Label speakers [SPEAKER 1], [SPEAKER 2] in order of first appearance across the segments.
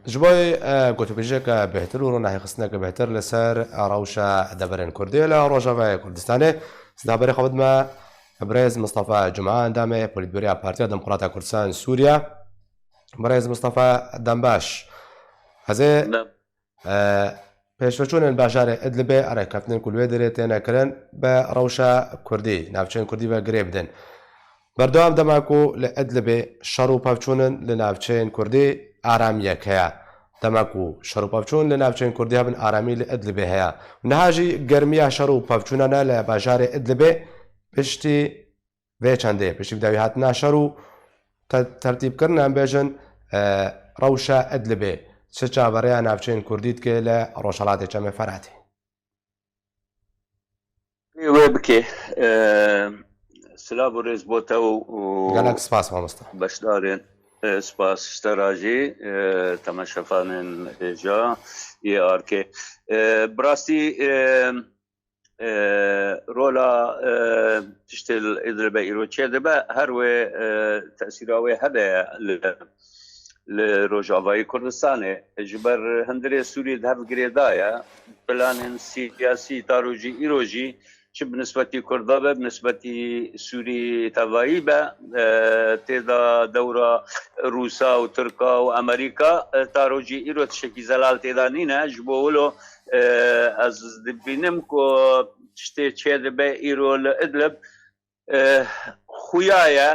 [SPEAKER 1] جبوي قلت بيجيك بهتر ورونا خصناك بهتر لسر روشة دبرين كردي لا روجا كردستاني سدابري خبد ما بريز مصطفى جمعان دامي بوليتبوريا بارتيا ديمقراطية كردستان سوريا بريز مصطفى دمباش هذا
[SPEAKER 2] نعم.
[SPEAKER 1] پێشوەچوونên باژارێ ئەدلبێ ئەرێکەوتنên ku lê derê têne kirin bi rewşa Kurdî navçeyên Kurdî ve girê bidin. Berdewam dema ku li Edlibê şer û pevçûnin li navçeyên Kurdî aramiyek heye. Dema ku şer û pevçûn li navçeyên Kurdî hebin aramî li Edlibê heye. Niha jî germiya şer û pevçûnan e li bajarê Edlibê piştî vê çendê piştî dawî hatina şer û tertîbkirin em bêjin rewşa Edlibê. چه چاوەڕێیان ناوچەین کوردیت کێ لە ڕۆژهەڵاتی چەمە فەرهاتی
[SPEAKER 2] وێ بکێ سلااو ڕێز بۆتەوە
[SPEAKER 1] گەلک سپاس مامۆستا
[SPEAKER 2] بەشدارێن سپاس شتەراژی تەماشەفانên هێژا ئارکێ براستی ڕۆلا تشتێ ئیدربە ئیرۆچێ دەبە هەروێ تەسیراوێ هەبەیە li Rojavayê Kurdistanê ji ber hindirê Sûriyê di hev girêdaya planên siyasî tarojî îro jî çi bi nisbetî Kurda be bi nisbetî Sûrî tevayî be têda dewra Rûsa û Tirka û Amerîka tarojî îro tişekî zelal têda nîne ji bo wilo ez dibînim ku tiştê çê dibe îro li Idlib xuya ye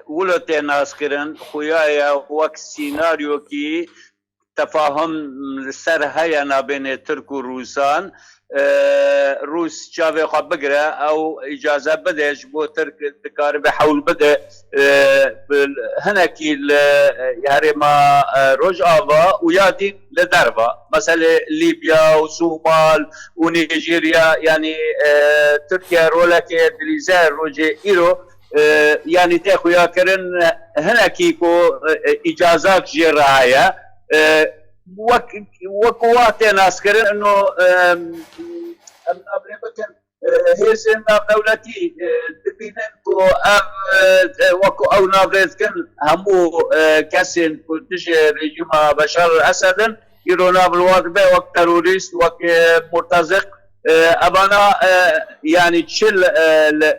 [SPEAKER 2] ولو تي ناسكرن خويايا وك سيناريو كي تفاهم سر هيا بين ترك وروسان روس جاوي خب بقرا او اجازه بدش بو ترك دكار بحول بدا هنا كي يعني ما روجافا ويادي لدربا مثلا ليبيا وصومال ونيجيريا يعني تركيا رولك الجزائر روجي ايرو يعني تاخويا كرن هنا كيكو اجازات جرايه وقوات ناس كرن انه هيسن دولتي دبينكو وكو او نابريت كن همو كاسين كنتش رجيم بشار الاسد يرونا بالواقع وقت تروريست وقت مرتزق ابانا يعني تشل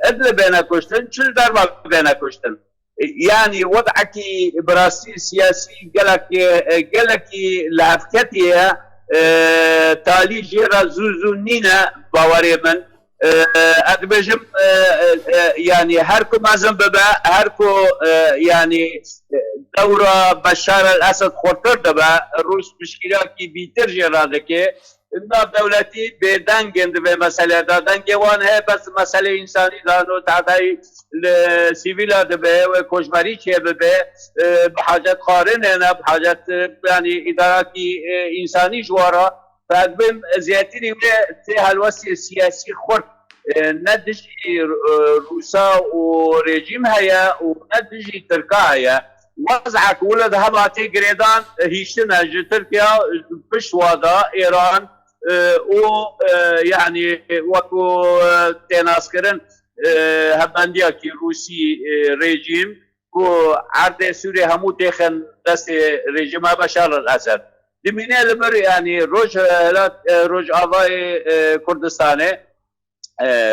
[SPEAKER 2] ادل بين كشتن تشل دربا بين كشتن يعني وضعك براسي سياسي قالك لعفتيه تالي جيرا زوزونينا باوري من ادبجم يعني هركو مازن ببا هركو يعني دورة بشار الاسد خطر دبا روس مشكلة كي بيتر جيرا دكي الناب دولتي بدنجند بمسألة دنجي وان هي بس مسألة إنساني لانو تعطي السيفيلا دبي وكوشماري شيء ببي بحاجات قارنة بحاجات يعني إداراتي إنساني جوارا فأدبم زيادتي في هالوسي السياسي خرد ندجي روسا وريجيم هيا وندجي تركا هيا وضعك ولد هباتي قريدان هيشتنا تركيا بشوادا إيران يعني وكو تناسكرن هبنديا كي روسي ريجيم كو عرض سوريا همو تخن دست ريجيم بشار الاسد دمينه لبر يعني روج آواي كردستاني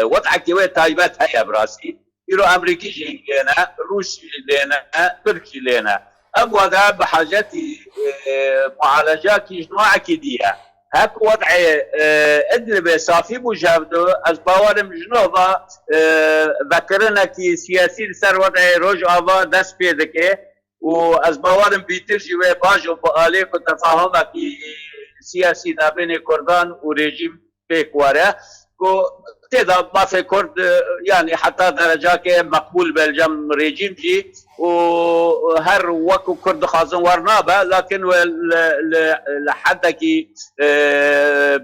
[SPEAKER 2] وضعك وي تايبات هيا براسي يرو امريكي جي لنا روسي لنا تركي لنا ابوها بحاجتي معالجات جنوع كديه هاك وضع ادلب صافي مجابدو از باورم جنوبا ذكرنا كي سياسي سر وضع روج آوا دست بيدكي و از باورم بيترجي وي باجو بآليك وتفاهمه كي سياسي نابين كردان و ريجيم بيكواره كو تدا ما في كرد يعني حتى درجات مقبول بالجم ريجيم جي وهر وكو كرد خازن ورنابه لكن لحد كي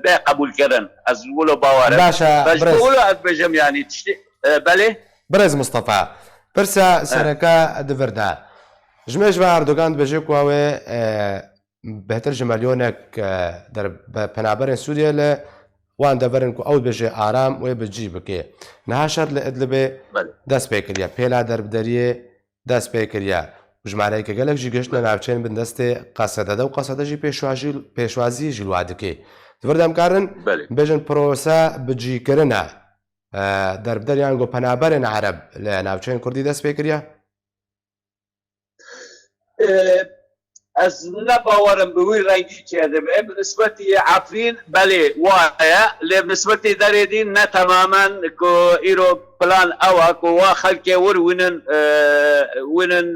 [SPEAKER 2] بقبول كرن از ولو باور
[SPEAKER 1] باشا
[SPEAKER 2] برز بجم يعني تشتي بله
[SPEAKER 1] برز مصطفى برسا سركا دفردا جمعش با اردوغان بجي كواوي بهتر جماليونك در بنابرين سوريا ل وان دبرن کو او بجي آرام و بجي بكي نهاشر لادلبه دست بكريا بيلا درب دريه دست بكريا ژمارەیەکە گەلێکژی گەشت لە ناوچەین بندەستێ قەسەدەدە و قەسەدەژی پێشوازی ژلوادەکەی دووەردەمکارن بێژن پرۆسە بجیکردنە دەربدەریان گۆ پەنابەرێن عەرەب لە ناوچەین کوردی دەست پێ کردە؟
[SPEAKER 2] ئەس نەباوەرم بەوەی ڕێنگی کێدەبێ بنسبەتی عەفرین بەلێ وایە لێ بنسبەتی دەرێدین نە تەمامەن کۆ ئیرۆ پلان ئەوە کۆ وا خەلکێ ونن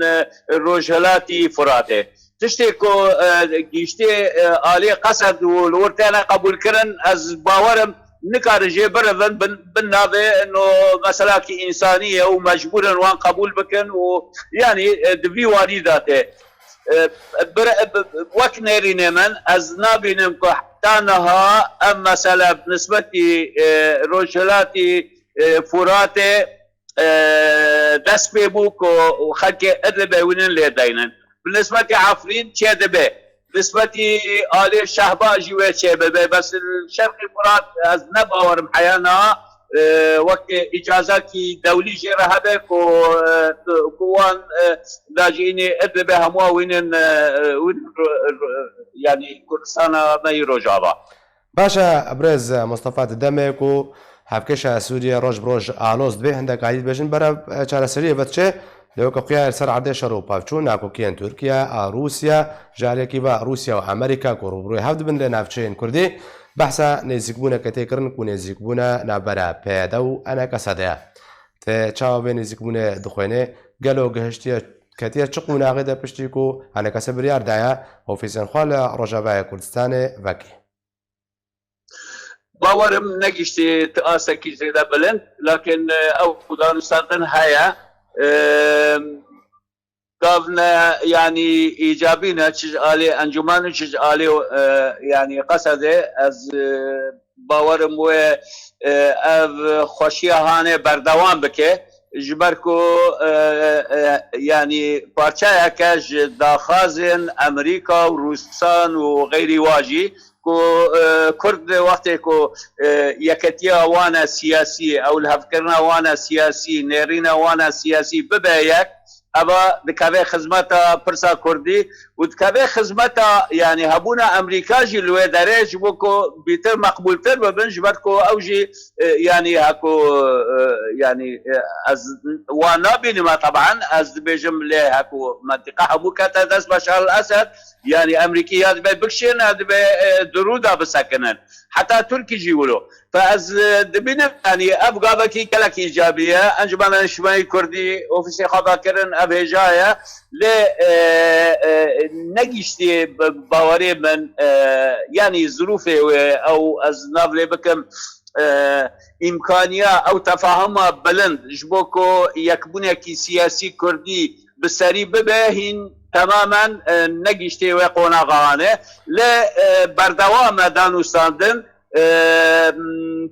[SPEAKER 2] ڕۆژهەلاتی فراتێ تشتێک کۆ گیشتێ ئالێ قەسەد و لەوەرتیانە قبولکردن ئەس باوەرم نکارژێ برەڤن بناوێ نۆ مەسەلاکی ئینسانیە و مەجبورن وان قبول بکەن و یعنی دوی واری داتێ وەک نێرینێ من ئەس نابینم کە حتانەها ئەم مەسەلە بنسبەتی ڕۆژهەلاتی فوراتێ دەست پێ بوو کۆ خەلکێ ئەدلبێ ونن لێ دەینن بنسبەتی عەفرین چێ دەبێ نسبەتی ئالێ شەهباژی وێ چێ ببێ بەس شەرقی فرات ئەس نەباوەرم حەیانەوە وەک ئیجازاکی دەولی ژێرە هەبێ کۆوان داژینێ ئەدلبێ هەموو وینن ینی کوردستانە مەی ڕۆژاوا
[SPEAKER 1] باشە ئەبرێز مستەفا دەمێک و هەفکەشە سووریە ڕۆژ بڕۆژ ئالۆز دبێ هەندێک عادیت بێژن بەرە چارەسەریە بەچێ لەوەکە قیار سەر عادێ شەڕ و پاوچوو ناکۆکیان تورکیا رووسیا ژارێکی بە رووسیا و ئەمریکا کۆ ڕوبڕووی هەفت بن لە ناوچەیەن کوردی بەحسا نێزیکبوونە کە تێکردن و نێزیکبوونە نابەرە پێدە و ئەنە کەسەدەیە تێ چاوە بێ نێزیکبوونێ دخوێنێ گەلۆ گەهشتیە کەتیە چق و ناغێدە پشتیک و هەنە کەسە بریاردایە ئۆفیسیانخوا لە ڕۆژاوایە کوردستانێ ڤەکی
[SPEAKER 2] باوەرم نەگیشتێ ئاسەکی زێدە بلند لكن ئەو دانوستاندن هەیە گاڤنە ینی ئیجابینە چ ئالێ ئەنجومان و چ ئالێ ینی قەسەدێ ئەس باوەرم وێ ئەv خۆشیە هانێ بەردەوام بکێ ji ber ku yanî parçayeke ji daxwazên Emerîka û Rûssan û xeyrî wa jî ku Kurd wextê ku yeketiya wan e siyasî ew li hevkirina wan e siyasî nêrîna wan e siyasî bibe yek eva dikeve xizmeta pirsa Kurdî û dikeve xizmeta yanî hebûna Emerîka jî li wê derê ji bo ku bîtir meqbûltir bibin ji ber ku ew jî yanî heko yanî ez wan nabînime teban ez dibêjim lê heko mentiqa hemû kete dest Beşar el-Esed yanî Emerîkî ya dibe bikişîne dibe dirûda bisekinin heta Türkî jî wilo ez dibînim yanî ev gavekî gelek îcabî ye Encumena Niştimanî Kurdî ofîsê xwe vekirin ev hêja ye lê negîştî bawerê min yanî zirûfê wê ew ez nav lê bikim îmkaniya ew tefahuma bilind ji bo ku yekbûnekî siyasî Kurdî bi serî bibe hîn temamen negîştê wê qonaxane lê berdewam e danûstandin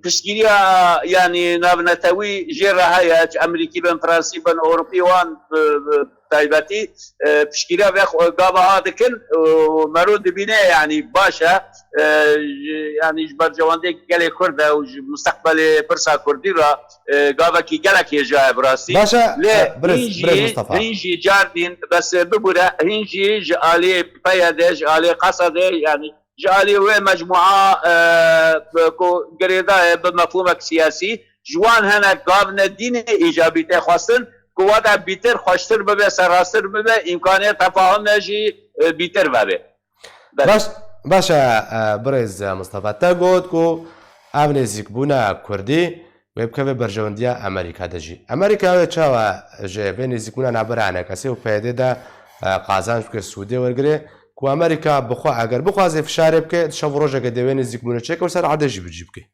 [SPEAKER 2] piştgiriya yanî navnetewî jê re heye Emerîkî bin Fransî bin Ewropî wan taybetî piştgiriya vê gava dikin mero dibîne yanî baş e yanî ji ber cewandê gelê Kurd e û ji mustaqbelê pirsa Kurdî ra gavekî gelek hêja ye bi rastî lê hîn jî cardîn bes bibûre hîn jî ji aliyê peyedê ji aliyê qesedê yanî ji aliyê wê mecmua ku girêda ye bi mefhûmek siyasî ji wan hinek gavne dînê îcabî tê xwestin ku weda bîtir xweştir bibe serrastir bibe îmkaniya tefahumê jî bîtir vebe
[SPEAKER 1] باشە بڕێز مستەفا تا گوت و ئەم نێزیکبوونە کوردی وێ بکەوێ بەرژەوەندیە ئەمریکا دەژی ئەمریکاوێ چاوە ژێ نێزیکبوونە نابرانە کەسێ و پێدێدا قازانج بکە سوودێ وەرگێ کو ئەمریکا بخوا ئەگەر بخوازێ فشارێ بکەێت شەو ڕۆژەکە دەوێت نێزیکبوونە چێکە و سەر عادەژی بجی بکەی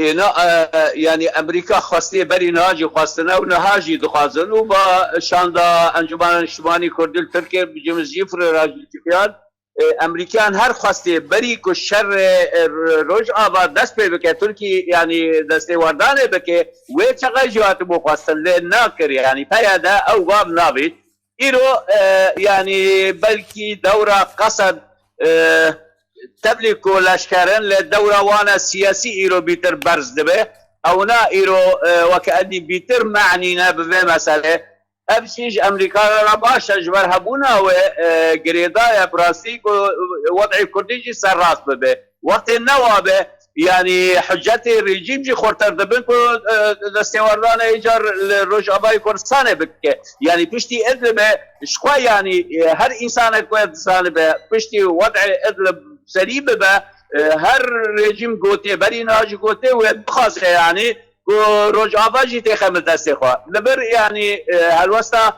[SPEAKER 2] ئێنا ینی ئەمریکا خواستێ بەری ناجی خواستنە و نەهاژی دخوازن و بە شاندا ئەنجومانە نیشتیمانی کوردی ترکیە بجێمزی فرێراژیان ئەمریکیان هەر خواستێ بەری کو شەر ڕۆژ ئاوا دەست پێ بکە تورکی ینی دەستێوەردانێ بکێ وێ چەقە ژیاتە بۆ خواستن لێ ناکرد ینی پەیادا ئەو وام نابێت ئیرۆ ینی بەلکی دەورە قەسەد تبلیغ و لشکران لدورة وانا سياسي إيرو بيتر برز دبه أو نا إيرو وكأني بيتر معنينا بفي مسألة ابشيج امريكا رباشا جبر هبونا وجريدا براسيك وضع كرديجي سراس به وقت النوابه يعني حجتي الرجيم جي خورتر دبنكو دستوردان ايجار الروج اباي كردستان بك يعني بشتي ادلب شخوا يعني هر انسان كردستان به بشتي وضع ادلب سليب به هر رژیم گوته بری ناج گوته و بخاصه يعني روج آواجی تخم دسته خواه لبر يعني هالوستا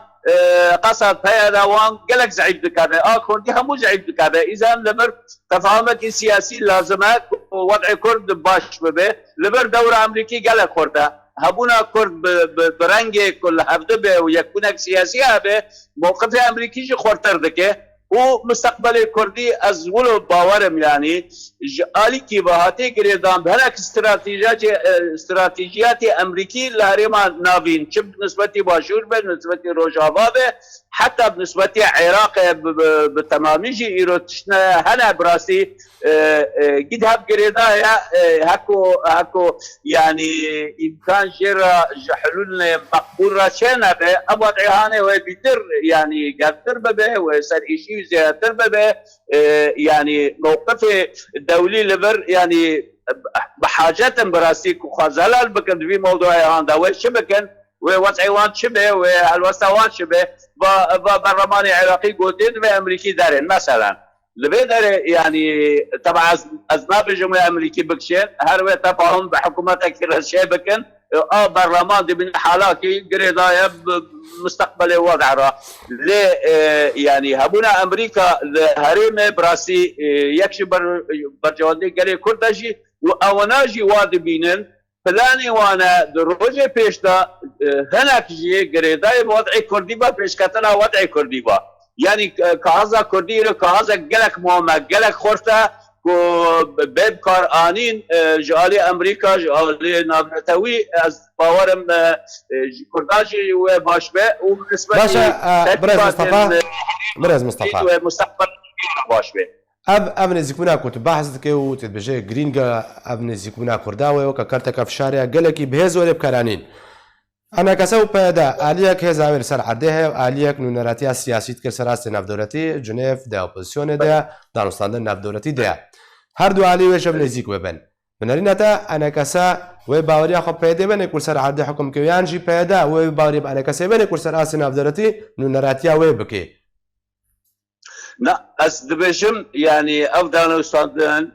[SPEAKER 2] قصد هيا وان قالك زعيب دكابه كردي همو زعيب دكابه اذا لبر تفاهمك سياسي لازمات وضع كرد باش ببه لبر دور امريكي قالك كرده هبونا كرد برنگ كل هفته به ويكونك سياسي به موقف امريكي جي خورتر دكه ومستقبل كردي از ولو باورم يعني آلی کی بهاته گریدان بهرک استراتیجیات امریکی لهرما ناوین چه بنسبتی باشور به نسبتی روجاوا به حتى بالنسبه عراق بتماميجي ايروتشنا هنا براسي قد قريدا هكو يعني امكان شيرا حلول مقبول راشنا ابو عهانه وبيتر يعني قدر به وسر شيء زيادر به يعني موقف الدولي لبر يعني بحاجه براسي وخزلال بكن في موضوع هذا وشبكن ووضعيوان شبه والوسطوان شبه برلمان عراقي قوتين وامريكي دارين مثلا لبيدر يعني طبعا از نابجمه امريكي بكشين هروي تفاهم بحكومتك الشيء بكن برلمان دي من حالاكي قريضايا مستقبل وضع را ليه يعني هبونا امريكا هريمه براسي يكشي برجواندي قالي كردجي واوناجي وادي بينن فلاني وانا دروجه پیشتا هناك جي گريداي وضعي كردي با پیشکتنا وضعي كردي با يعني كازا كردي رو كازا گلك موما گلك خورتا کو بيب كار انين جالي امريكا جالي نابتوي از باورم كرداجي و باشبه وبالنسبه
[SPEAKER 1] باشا برز مصطفى
[SPEAKER 2] مستقبل باشبه
[SPEAKER 1] اف نزیکونا کوت بحث که و تبجه گرینگا اف نزیکونا کرداوه و کارت کفشاریا گلکی بهز ولی بکارانین انا کسو پیدا آلیک هزایر سر عده و آلیک نونراتی سیاسی که سراست نفدولتی جنیف ده اپوزیسیون ده دانستان نفدولتی ده هر دو آلی و شب نزیک وبن بنارین تا انا کسا و باوری خو پیدا بن کل سر عده حکم کیان جی پیدا و باوری انا کسا بن کل سر آس نفدولتی نونراتی و بکی
[SPEAKER 2] لا از دبشم يعني افضل استاذن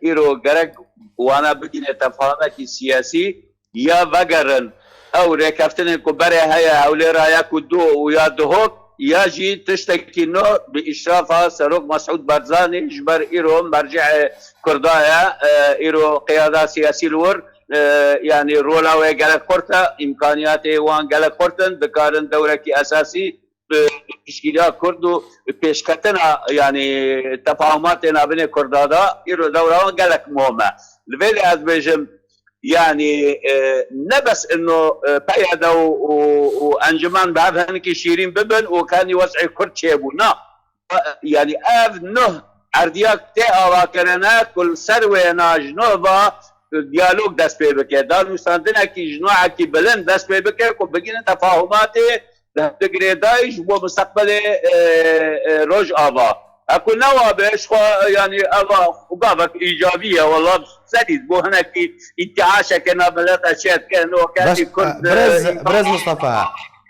[SPEAKER 2] ايرو غرق وانا بدين تفاهمك سياسي يا وغرن او ركفتن كبره هيا او رايا كدو ويا دهوك يا جي تشتكي نو باشراف سروق مسعود برزاني جبر ايرو مرجع كردايا ايرو قياده سياسي الور يعني رولا وغلق كورتا امكانيات وان غلق كورتن بكارن دوركي اساسي تشکیلات کرد و پیشکتنا يعني تفاهماتنا بين كردادا يرو دوران قالك مهمة لذلك از بيجم يعني نبس انه بيدا وانجمان بعد هنك شيرين ببن وكان يوسع كرد شيبونا يعني اف نه عردياك تي اواكرنا كل سروي ناج نوبا ديالوج دست بي بكي دار مستندنا كي جنوعا كي بلند دست بي بكي وبقينا تفاهماتي تقريدايش ومستقبل روج آبا اكو نوابش يعني ابا وقابك ايجابيه والله سديد بو هناك انتعاشه كنا بلاد اشياء كانوا كرد
[SPEAKER 1] برز مصطفى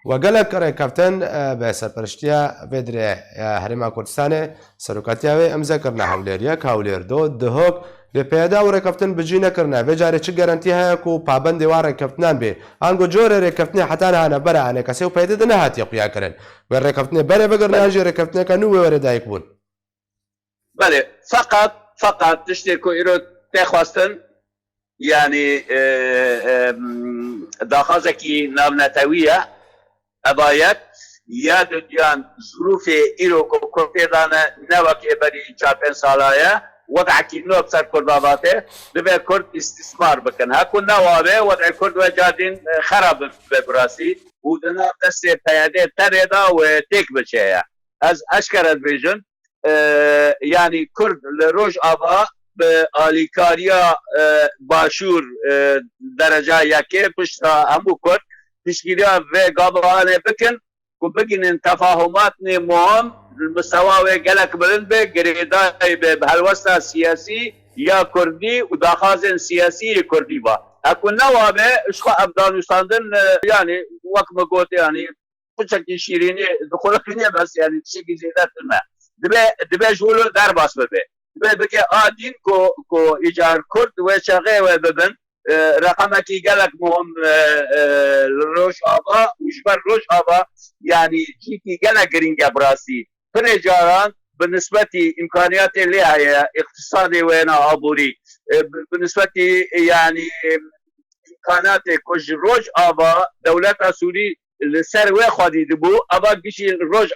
[SPEAKER 1] وقالك كابتن بسرپرشتيا فيدري هرما كردستان سروكاتيا امزا كرنا هاوليريا كاولير دو دهوك لپیدا و رکفتن بجی نکرنا و جاری چه گارانتی های کو پابند دیوار رکفتنان به آنگو جور رکفتن حتی نه برای آن کسی و پیدا نه هاتی قیا کرن و رکفتن برای بگر ناجی رکفتن کنو و ردایک بون.
[SPEAKER 2] بله فقط تشتی کو ایرو تخواستن يعني داخازه کی نامنتویه ابایت یاد دیان ظروف ایرو کو کردانه نوکی بری 4-5 ساله وضع كينو بسر كرداباته دبي كرد استثمار بكن هاكو نوابه وضع كرد وجادين خراب ببراسي ودنا دست پیاده تريدا وتيك بچيا از اشكر الفيجن يعني كرد لروج ابا باليكاريا باشور درجه يكي پشتا همو كرد تشكيلها في قابلانه بكن وبقين تفاهمات مهم المستوى قالك بلند قريداي بهالوسط السياسي يا كردي وداخازن سياسي كردي با اكو نوابه اشخا افغانستان يعني وقت ما قلت يعني بشكل شيريني دخولك بس يعني بشكل زيادة الماء دبي جولو در باس ببه دبي بكي آدين كو إيجار كرد وشغي وببن رقمكي قالك مهم روش آبا وجبر روش آبا يعني جيكي قالك رينجا براسي فرجاران بالنسبة إمكانيات اللي هي اقتصادي وين عبوري بالنسبة يعني إمكانات كوج روج آبا دولة سوري السر وی خودی دبو ابا گشی روج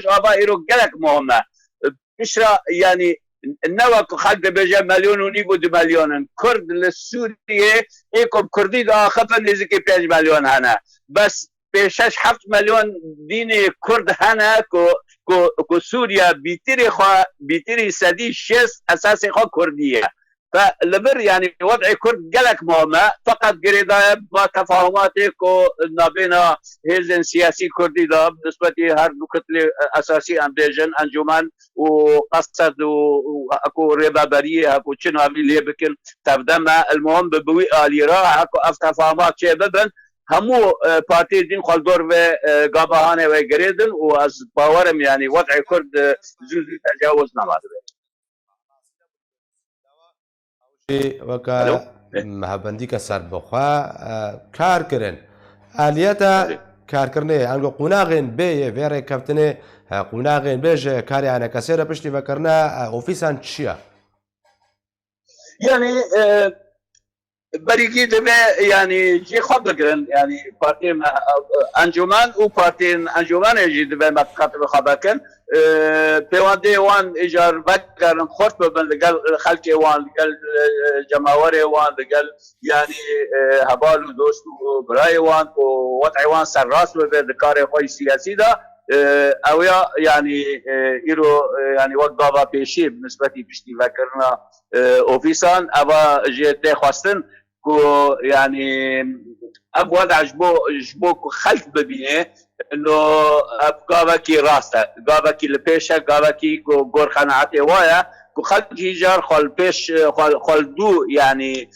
[SPEAKER 2] آبا ایرو گلک مهمه بشرا يعني نوك خلق بجا مليون ونيبو 2 مليون كرد لسوريا ايكم كردي دا خفن نزكي 5 مليون هنا بس بشش 7 مليون ديني كرد هنا كو سوريا بيتري سدي شيس اساسي خو كرديه فلبر يعني وضع كرد قالك مهمة فقط قريدا بتفاهماتك نابينا هيزن سياسي كردي دا بالنسبة هر كتلة أساسي أمبيجن أنجمان وقصد وأكو ربابرية أكو شنو عملي ليه بكن تبدأ المهم ببوي آليرا أكو أفتفاهمات شيء ببن همو بارتي دين خالدور و قابهانه و قريدن وأز باورم يعني وضع كرد زوزي تجاوز نماده
[SPEAKER 1] وەکە مەهابەندی کە سەر بخوا کارکردن ئالیەتە کارکردنێ ئەنگۆ قوناغێن بێ vێڕێککەوتنێ قوناغێن بێژە کاریانە کەسێرە پشتی بەکردە ئۆفیسان چییە؟
[SPEAKER 2] يعني بريكي دبي يعني جي خب لقرن يعني بارتين انجمان و بارتين انجمان يجي دبي ما تخاطب خباكن بيواندي وان ايجار بكرن خرط ببن قال خلقي وان قال جماوري وان قال يعني هبال ودوست براي وان ووضعي وان سراس بذكاري خوي سياسي ده اويا يعني ايرو يعني وقبا بيشي بالنسبه بشتي فكرنا اوفيسان ابا جيتي خواستن كو يعني اب وضع جبو خلق ببينه انه ابقابكي راسته قابكي لبيشه قابكي كو غور خناعتي وايا كو خلق جيجار خل بيش خل دو يعني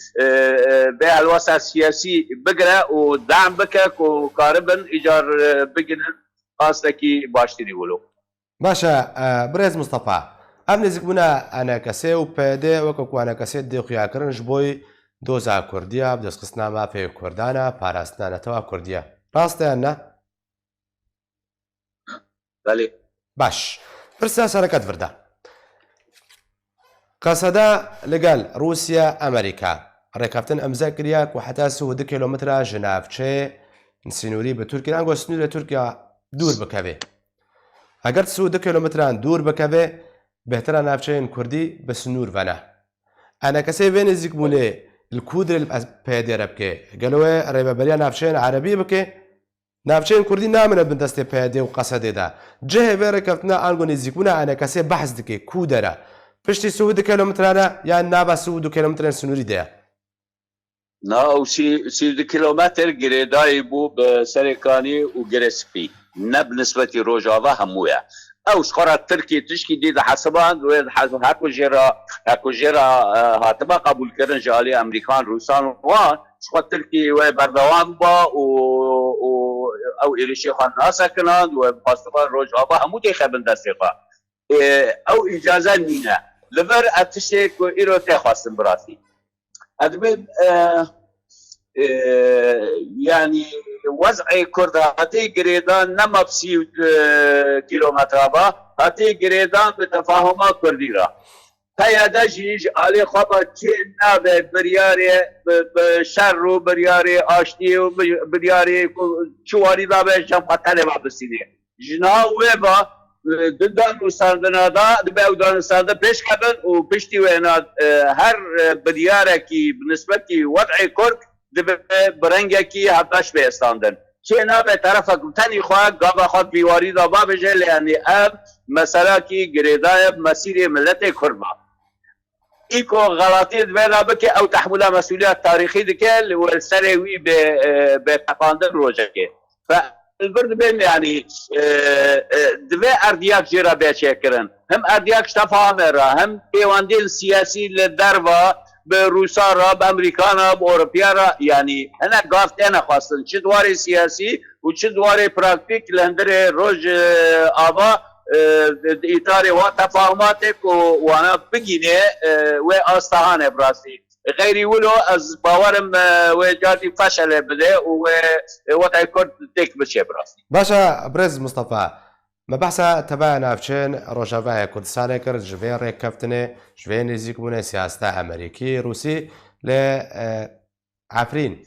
[SPEAKER 2] بها الوسط السياسي بقرا ودعم بك كو قاربا ايجار بقنا قاستكي باشتري ولو
[SPEAKER 1] باشا بريز مصطفى ام نزيك بنا انا كسي و بيدي وكو انا كسي دي خيا كرنج بوي دوزا كرديا بدس قسنا ما في كردانا باراستانا توا كرديا راسته انا
[SPEAKER 2] بله
[SPEAKER 1] باش برسا سركات فردا قصدا لقال روسيا امريكا ركبتن امزاكريا وحتى سود كيلومتر جنافچه نسينوري بتركيا انغو سنوري تركيا دور بكبه اگر سود كيلومتران دور بكبه بهتر نافچين كردي بسنور فنا انا كسي بين زيكمولي الكودر البيدي ربكي قالوا ريبا بريا نافچين عربي بكي نافچين كردي نامن بندست بيدي وقصدي دا جه بركبتنا انغو نزيكونا انا كسي بحث دكي كودرا پشتی سود کیلومترانا یا نابا سود کیلومتران سنوری ده
[SPEAKER 2] ناو سی کیلومتر گریدای بو بسرکانی و گرسپی نه بالنسبه روجاوا همویا او شخرا تركي تشكي دي حسبان هاكو جرا هاتبا قبول كرن جالي امريكان روسان وان شخرا تركي وبردوان با او إليشي خان ناسا كنان وباستفان روجاوا همو دي خبن دستيقا او اجازه نينا لبر اتشيك ايرو تخواستم براسي ادبي يعني وضع كرد هاتي جريدان نما بسي كيلومتر با هاتي جريدان بتفاهمات كرديرا هيا دا جيج علي خبا كينا برياري بشر وبرياري اشتي وبرياري شواري دا بشام قتل ما بسيني جنا ويبا ددان وساندنا دا دبي ودان ساندا بيش كبن وبشتي وينا هر برياره كي بالنسبه كي وضع كرد دبي برنگه كي هباش به استاندن چنا به طرف تنی خواه گاوا خود بیواری دا با بجه یعنی اب مسئله کی گریدای مسیر ملت کرد ايكو غلطية بلا بك او تحملها مسؤوليات تاريخية دكال والسروي بتقاندر روجكي فالبرد بين يعني دبي اردياك جيرا بيشكرن هم اردياك تفاهمرا هم ايواندين سياسي للدربة بروسارا بامريكانا باوروبيارا يعني انا قافت انا خاصة شدواري سياسي وشدواري براكتيك لهندري روج ابا اطار وتفاهماتك وانا بقينه واستهانه براسي غيري ولو از باورم وجاتي فشل بده ووضع كرد تك بشي براسي
[SPEAKER 1] باشا برز مصطفى ما بحثا تبعنا بچين روجافا كردستان كرد جوين ريك كفتني جوين نزيك بونه سياسة أمريكي روسي ل عفرين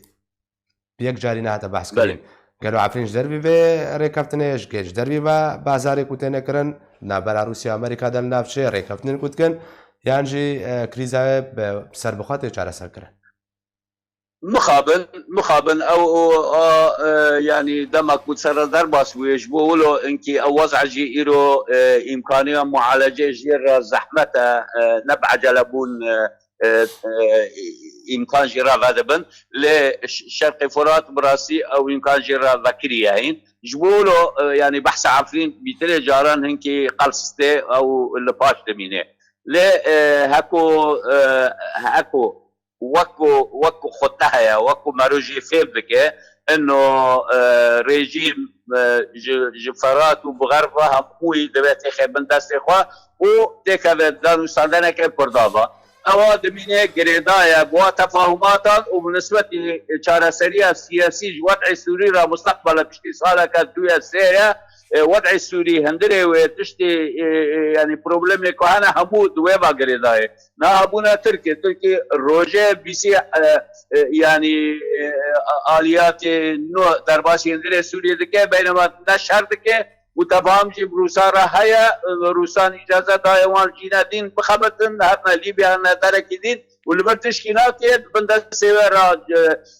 [SPEAKER 1] بيك جارينا هتا بحث كرين قالوا عفرين جدربي بي ريك كفتني جدربي با بازاري كوتين كرن نابرا روسيا أمريكا دل نافشي ريك كفتني كوتكن يعني كريزا بسربخات يجارة سكرن
[SPEAKER 2] مخابن او يعني دمك متسرر درباس ويجبوا له انكي اوزع جي ايرو امكانيه معالجه جير زحمته نبع جلبون امكان جيرا غادبن لشرق فرات براسي او امكان جيرا ذكريين جبوا له يعني بحث عفرين بيتلي جاران هنكي قلسته او اللباش دمينه لا هاكو وكو خطها وكو مروجي فيبك انه ريجيم جفرات وبغربها قوي دبات خيبن دست اخوا و تكذا دانو ساندنا كردابا او دمينه جريدايا بوا تفاهمات وبالنسبه لشارسريه السياسي وضع سوري را مستقبل بشتي صالك دويا سيريا وضع السوري هندري وتشتي يعني بروبلم كهانا همود ويبا جريداي نابونا تركي روجه بيسي يعني آليات نوع درباسي هندري سوري دكي بينما نشهر دكي وتفاهم جي بروسارا هيا روسان اجازه دايوان جينا دين بخبتن هرنا ليبيا هرنا تركي دين والبرتشكينات بند سيورا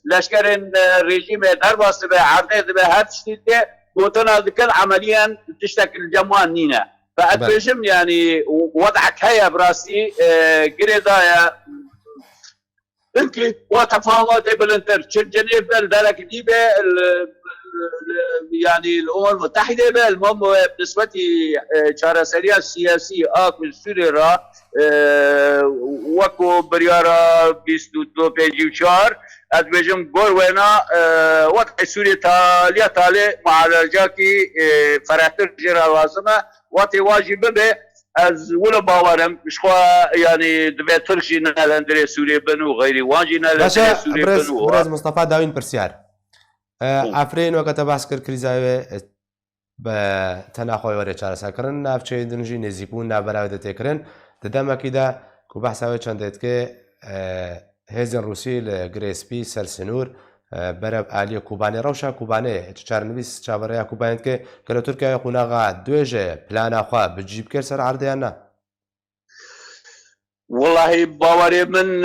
[SPEAKER 2] لشكرين ريجيم درباس بعرضه بهر شيء وطنا ذكر عمليا تشتكل جموان نينا فأتفهم يعني وضعك هيا براسي قريضايا انك وتفاوض بالانتر جنيف بالدرك ديبه يعني الامم المتحده المهم بالنسبه لشارسريه السياسي اكل سوريا وكو بريارا بيستو بيجي شهر ادبجم جول وينا وقت سوريا تالي معالجاكي فراتر جرا لازمه وقت واجب به از ولا باورم شخوا يعني دبي تركي نالندري سوريا بنو غيري واجي نالندري سوريا بنو
[SPEAKER 1] برز مصطفى داوين برسيار عفرين وقت بحث كر كريزاوي بتناخوي وري چارە ساکردن ناوچەی دنجی نێزیبوون نابەراوی دەتێکردن دەدەمەکیدا کو بەحساوی چەندێتکە هێزن رووسی لە گرێسپی سەرسنوور بەرەب ئالیە کوبانێ ڕەوشە کوبانێ چارنویس چاوەڕێیا کوبانێتکە کە لە تورکیا قوناغا دوێژێ پلاناخوا بجی بکرد سەر عەردەیان نا
[SPEAKER 2] والله باوري من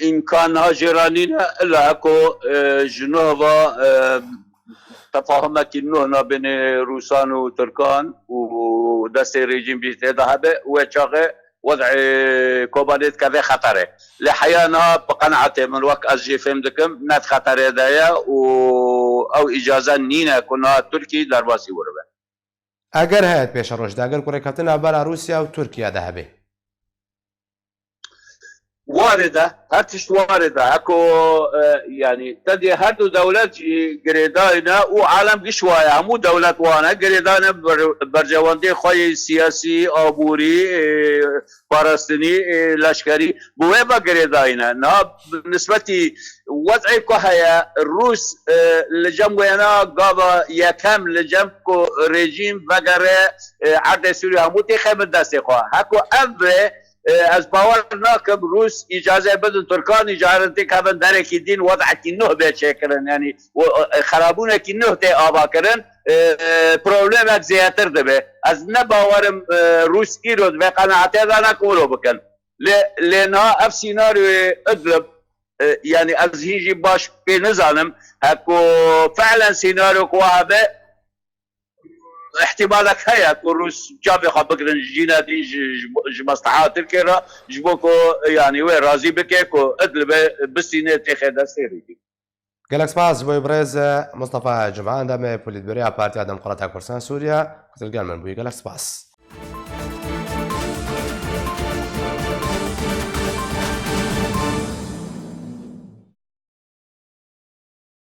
[SPEAKER 2] إمكانها جيرانينا إلا أكو جنوبا تفاهمك إنه بين روسان وتركان ودست ريجيم بيتهابه وشاغه وضع كوبانيت كذا خطره لحيانا بقناعتي من وقت أزجي فهمتكم نات خطره دايا أو إجازة نينا كنا تركي درباسي وربه
[SPEAKER 1] ئەگەر هەیەت پێشە ڕۆژدا ئەگەر کوڕێکەوتنە بەرا رووسیا و تورکیا دەهەبێ
[SPEAKER 2] واردة هرتش واردة اكو يعني تدي هردو دولات قريدانا وعالم قشوايا مو دولات وانا قريدانا برجواندي خوي سياسي ابوري فلسطيني لشكري بويبا قريدانا نا بالنسبة وضعي كهيا الروس لجمعنا قابا يكم لجمكو ريجيم بقرة عرض سوريا مو تخيم الدستي خواه هكو أبري از باور ناكب روس اجازه بدن تركان اجازه كابن درك الدين وضعك النه بشكل يعني خرابونك النه تي ابا كرن بروبلمك زياتر دبه از نباورم روس ايرود بقناعته انا كولو بكن لنا اف سيناريو ادلب يعني از هيجي باش بنظام هكو فعلا سيناريو كوابه احتمالك هيا كروس جابي خبقرن جينا دي مصلحات تركيا جبوكو يعني وين رازي بكيكو ادلب بالسينة تخيدا سيري
[SPEAKER 1] قالك سباس بوي بريز مصطفى جمعان دامي بوليت بريا بارتي ديمقراطية كردستان سوريا قتل قال من بوي قالك سباس